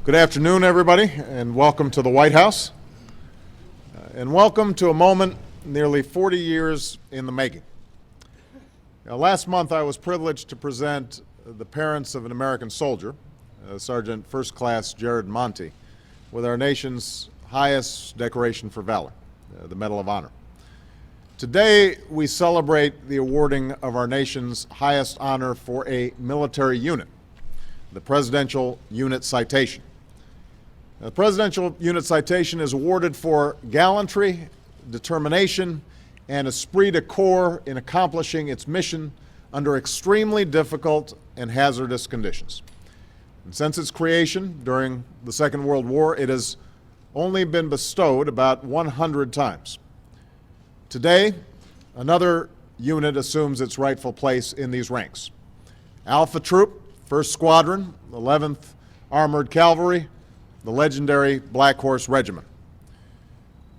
Good afternoon, everybody, and welcome to the White House. And welcome to a moment nearly 40 years in the making. Now, last month, I was privileged to present the parents of an American soldier, Sergeant First Class Jared Monty, with our nation's highest decoration for valor, the Medal of Honor. Today, we celebrate the awarding of our nation's highest honor for a military unit, the Presidential Unit Citation. The Presidential Unit Citation is awarded for gallantry, determination, and esprit de corps in accomplishing its mission under extremely difficult and hazardous conditions. And since its creation during the Second World War, it has only been bestowed about 100 times. Today, another unit assumes its rightful place in these ranks. Alpha Troop, 1st Squadron, 11th Armored Cavalry, the legendary Blackhorse Regiment.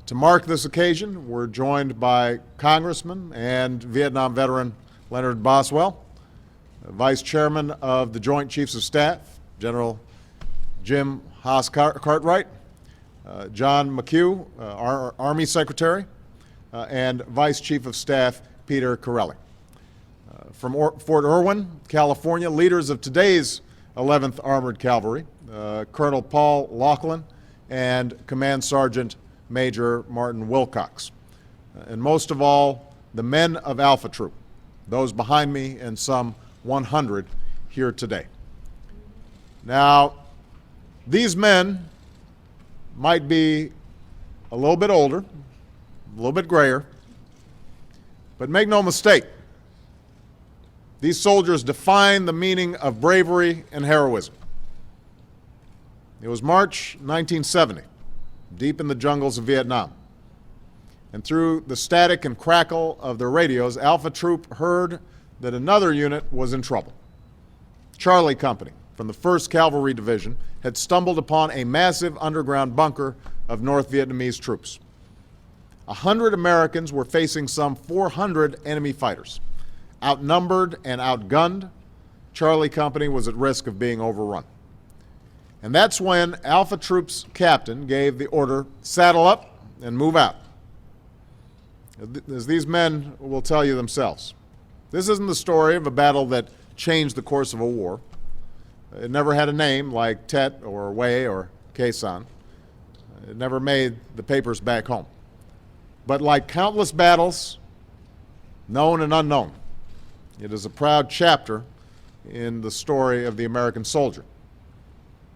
To mark this occasion, we're joined by Congressman and Vietnam veteran Leonard Boswell, Vice Chairman of the Joint Chiefs of Staff, General Jim Haas Cartwright, John McHugh, Army Secretary, and Vice Chief of Staff Peter Corelli. From Fort Irwin, California, leaders of today's 11th Armored Cavalry, Colonel Paul Laughlin and Command Sergeant Major Martin Wilcox. And most of all, the men of Alpha Troop, those behind me and some 100 here today. Now, these men might be a little bit older, a little bit grayer, but make no mistake, these soldiers define the meaning of bravery and heroism. It was March 1970, deep in the jungles of Vietnam. And through the static and crackle of their radios, Alpha Troop heard that another unit was in trouble. Charlie Company from the 1st Cavalry Division had stumbled upon a massive underground bunker of North Vietnamese troops. 100 Americans were facing some 400 enemy fighters. Outnumbered and outgunned, Charlie Company was at risk of being overrun. And that's when Alpha Troop's captain gave the order, saddle up and move out. As these men will tell you themselves, this isn't the story of a battle that changed the course of a war. It never had a name like Tet or Hue or Khe Sanh. It never made the papers back home. But like countless battles, known and unknown, it is a proud chapter in the story of the American soldier.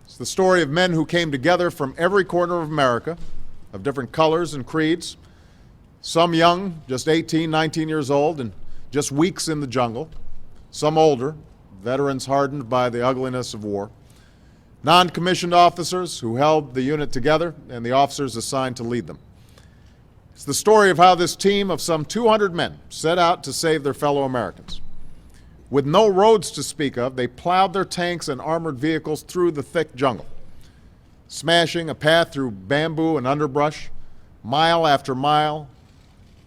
It's the story of men who came together from every corner of America, of different colors and creeds, some young, just 18, 19 years old, and just weeks in the jungle, some older, veterans hardened by the ugliness of war, non-commissioned officers who held the unit together, and the officers assigned to lead them. It's the story of how this team of some 200 men set out to save their fellow Americans. With no roads to speak of, they plowed their tanks and armored vehicles through the thick jungle, smashing a path through bamboo and underbrush, mile after mile,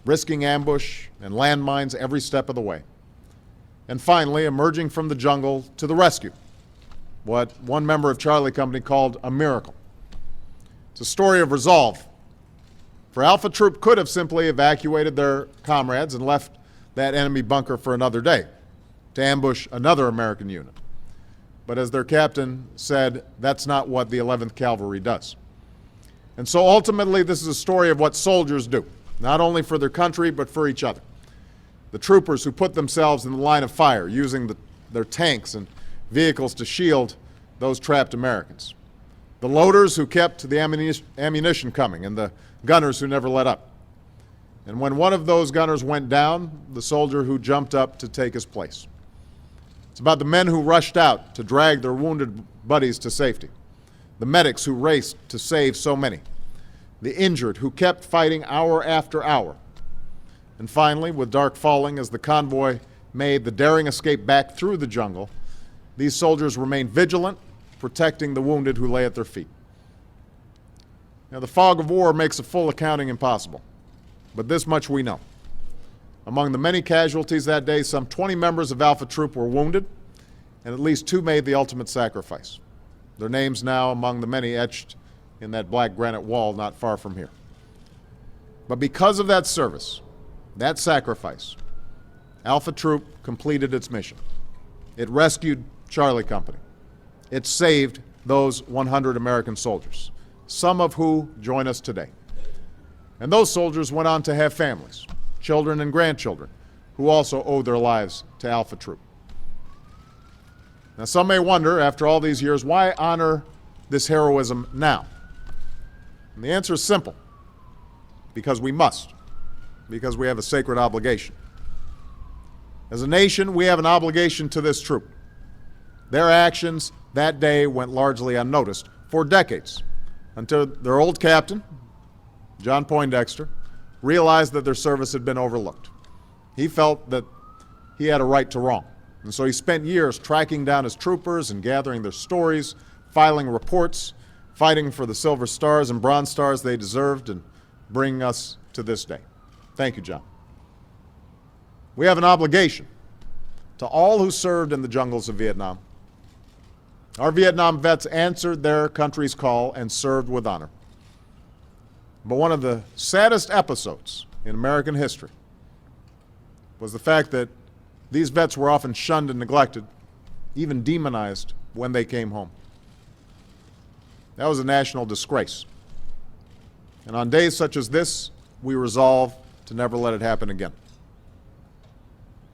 risking ambush and landmines every step of the way. And finally, emerging from the jungle to the rescue, what one member of Charlie Company called a miracle. It's a story of resolve. For Alpha Troop could have simply evacuated their comrades and left that enemy bunker for another day, to ambush another American unit. But as their captain said, that's not what the 11th Cavalry does. And so ultimately, this is a story of what soldiers do, not only for their country, but for each other. The troopers who put themselves in the line of fire, using their tanks and vehicles to shield those trapped Americans. The loaders who kept the ammunition coming, and the gunners who never let up. And when one of those gunners went down, the soldier who jumped up to take his place. It's about the men who rushed out to drag their wounded buddies to safety, the medics who raced to save so many, the injured who kept fighting hour after hour. And finally, with dark falling as the convoy made the daring escape back through the jungle, these soldiers remained vigilant, protecting the wounded who lay at their feet. Now, the fog of war makes a full accounting impossible, but this much we know. Among the many casualties that day, some 20 members of Alpha Troop were wounded, and at least 2 made the ultimate sacrifice. Their names now among the many etched in that black granite wall not far from here. But because of that service, that sacrifice, Alpha Troop completed its mission. It rescued Charlie Company. It saved those 100 American soldiers, some of who join us today. And those soldiers went on to have families, children and grandchildren, who also owed their lives to Alpha Troop. Now, some may wonder, after all these years, why honor this heroism now? And the answer is simple. Because we must. Because we have a sacred obligation. As a nation, we have an obligation to this troop. Their actions that day went largely unnoticed for decades, until their old captain, John Poindexter, realized that their service had been overlooked. He felt that he had a right to wrong. And so he spent years tracking down his troopers and gathering their stories, filing reports, fighting for the silver stars and bronze stars they deserved, and bringing us to this day. Thank you, John. We have an obligation to all who served in the jungles of Vietnam. Our Vietnam vets answered their country's call and served with honor. But one of the saddest episodes in American history was the fact that these vets were often shunned and neglected, even demonized when they came home. That was a national disgrace. And on days such as this, we resolve to never let it happen again.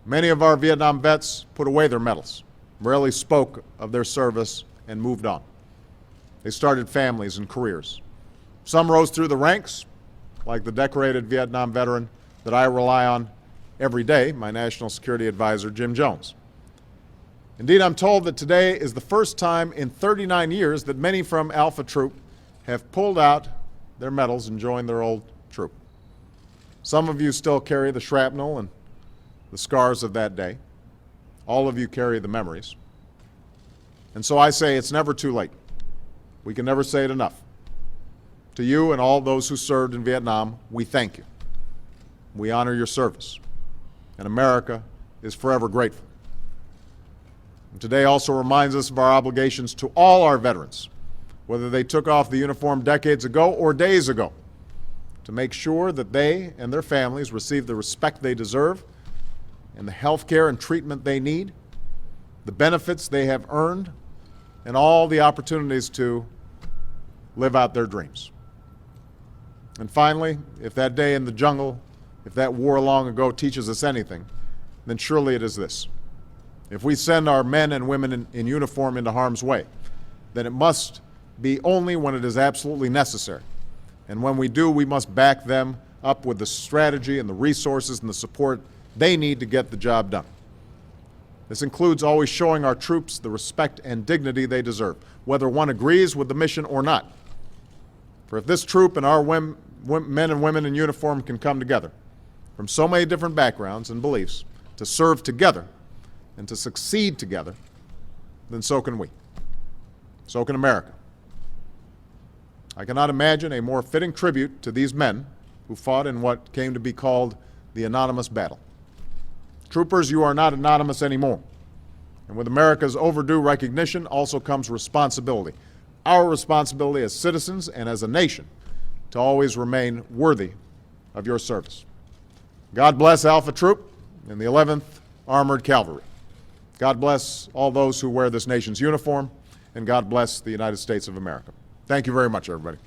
Many of our Vietnam vets put away their medals, rarely spoke of their service, and moved on. They started families and careers. Some rose through the ranks, like the decorated Vietnam veteran that I rely on every day, my National Security Advisor, Jim Jones. Indeed, I'm told that today is the first time in 39 years that many from Alpha Troop have pulled out their medals and joined their old troop. Some of you still carry the shrapnel and the scars of that day. All of you carry the memories. And so I say it's never too late. We can never say it enough. To you and all those who served in Vietnam, we thank you. We honor your service. And America is forever grateful. And today also reminds us of our obligations to all our veterans, whether they took off the uniform decades ago or days ago, to make sure that they and their families receive the respect they deserve and the health care and treatment they need, the benefits they have earned, and all the opportunities to live out their dreams. And finally, if that day in the jungle, if that war long ago teaches us anything, then surely it is this. If we send our men and women in uniform into harm's way, then it must be only when it is absolutely necessary. And when we do, we must back them up with the strategy and the resources and the support they need to get the job done. This includes always showing our troops the respect and dignity they deserve, whether one agrees with the mission or not. For if this troop and our men and women in uniform can come together from so many different backgrounds and beliefs to serve together and to succeed together, then so can we. So can America. I cannot imagine a more fitting tribute to these men who fought in what came to be called the anonymous battle. Troopers, you are not anonymous anymore. And with America's overdue recognition also comes responsibility. Our responsibility as citizens and as a nation to always remain worthy of your service. God bless Alpha Troop and the 11th Armored Cavalry. God bless all those who wear this nation's uniform, and God bless the United States of America. Thank you very much, everybody.